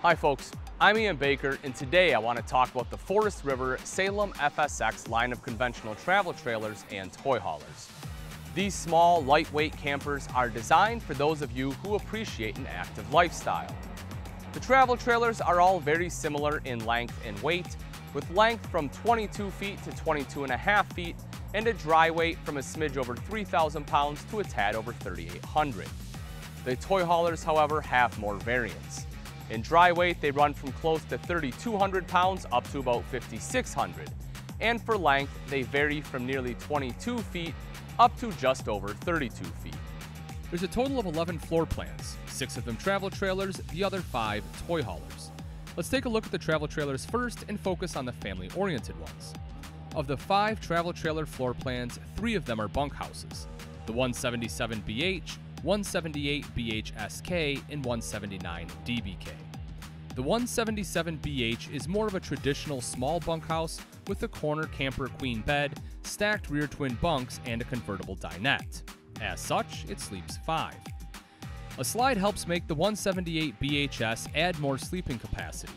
Hi folks, I'm Ian Baker, and today I want to talk about the Forest River Salem FSX line of conventional travel trailers and toy haulers. These small, lightweight campers are designed for those of you who appreciate an active lifestyle. The travel trailers are all very similar in length and weight, with length from 22 feet to 22.5 feet and a dry weight from a smidge over 3,000 pounds to a tad over 3,800. The toy haulers, however, have more variance. In dry weight, they run from close to 3,200 pounds up to about 5,600. And for length, they vary from nearly 22 feet up to just over 32 feet. There's a total of 11 floor plans, 6 of them travel trailers, the other 5 toy haulers. Let's take a look at the travel trailers first and focus on the family-oriented ones. Of the 5 travel trailer floor plans, 3 of them are bunkhouses: the 177BH, 178BH-SK, and 179DBK. The 177BH is more of a traditional small bunkhouse with a corner camper queen bed, stacked rear twin bunks, and a convertible dinette. As such, it sleeps 5. A slide helps make the 178BHS add more sleeping capacity.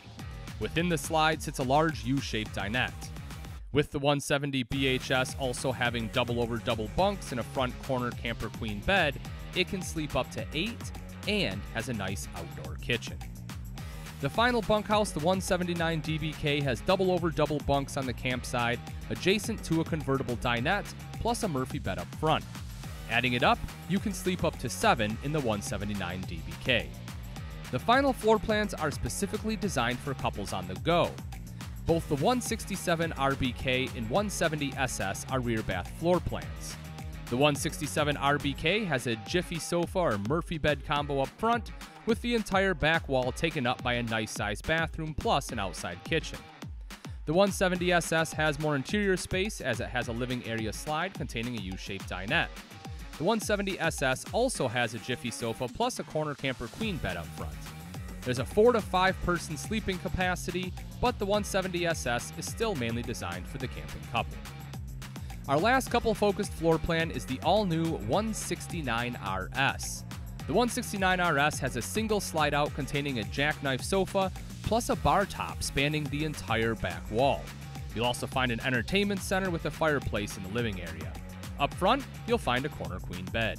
Within the slide sits a large U-shaped dinette. With the 170BHS also having double-over-double bunks and a front corner camper queen bed, it can sleep up to 8 and has a nice outdoor kitchen. The final bunkhouse, the 179DBK, has double-over-double bunks on the campside, adjacent to a convertible dinette, plus a Murphy bed up front. Adding it up, you can sleep up to 7 in the 179DBK. The final floor plans are specifically designed for couples on the go. Both the 167RBK and 170SS are rear bath floor plans. The 167RBK has a Jiffy sofa or Murphy bed combo up front, with the entire back wall taken up by a nice-sized bathroom plus an outside kitchen. The 170SS has more interior space as it has a living area slide containing a U-shaped dinette. The 170SS also has a Jiffy sofa plus a corner camper queen bed up front. There's a 4 to 5 person sleeping capacity, but the 170SS is still mainly designed for the camping couple. Our last couple-focused floor plan is the all-new 169RS. The 169RS has a single slide-out containing a jackknife sofa, plus a bar top spanning the entire back wall. You'll also find an entertainment center with a fireplace in the living area. Up front, you'll find a corner queen bed.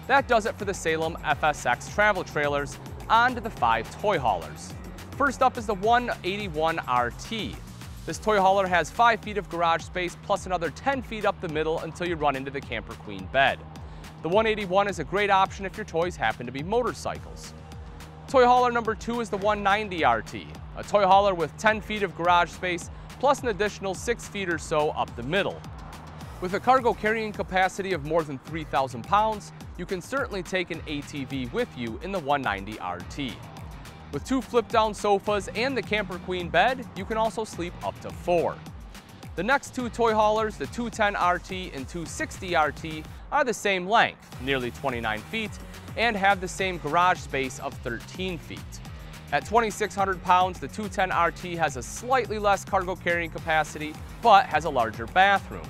That does it for the Salem FSX travel trailers. On to the 5 toy haulers. First up is the 181RT. This toy hauler has 5 feet of garage space plus another 10 feet up the middle until you run into the camper queen bed. The 181 is a great option if your toys happen to be motorcycles. Toy hauler number 2 is the 190RT, a toy hauler with 10 feet of garage space plus an additional 6 feet or so up the middle. With a cargo carrying capacity of more than 3,000 pounds, you can certainly take an ATV with you in the 190RT. With 2 flip-down sofas and the camper queen bed, you can also sleep up to 4. The next 2 toy haulers, the 210RT and 260RT, are the same length, nearly 29 feet, and have the same garage space of 13 feet. At 2,600 pounds, the 210RT has a slightly less cargo carrying capacity, but has a larger bathroom.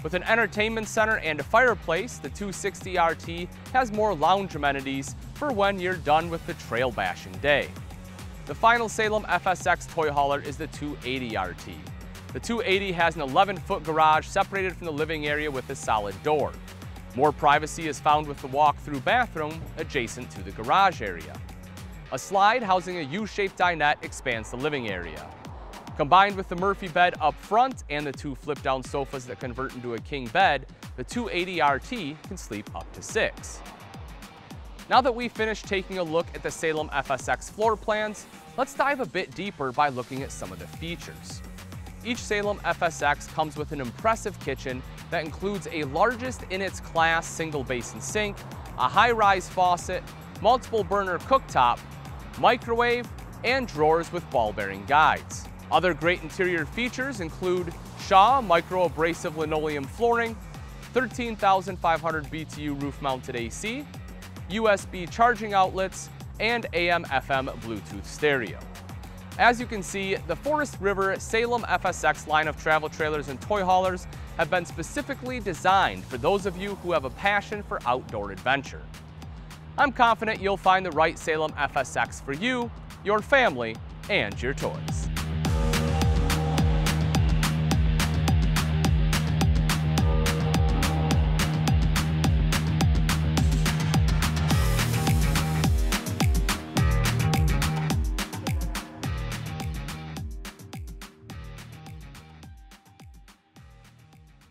With an entertainment center and a fireplace, the 260RT has more lounge amenities for when you're done with the trail bashing day. The final Salem FSX toy hauler is the 280RT. The 280 has an 11-foot garage separated from the living area with a solid door. More privacy is found with the walk-through bathroom adjacent to the garage area. A slide housing a U-shaped dinette expands the living area. Combined with the Murphy bed up front and the 2 flip-down sofas that convert into a king bed, the 280RT can sleep up to 6. Now that we've finished taking a look at the Salem FSX floor plans, let's dive a bit deeper by looking at some of the features. Each Salem FSX comes with an impressive kitchen that includes a largest in its class single basin sink, a high-rise faucet, multiple burner cooktop, microwave, and drawers with ball-bearing guides. Other great interior features include Shaw micro-abrasive linoleum flooring, 13,500 BTU roof-mounted AC, USB charging outlets, and AM/FM Bluetooth stereo. As you can see, the Forest River Salem FSX line of travel trailers and toy haulers have been specifically designed for those of you who have a passion for outdoor adventure. I'm confident you'll find the right Salem FSX for you, your family, and your toys.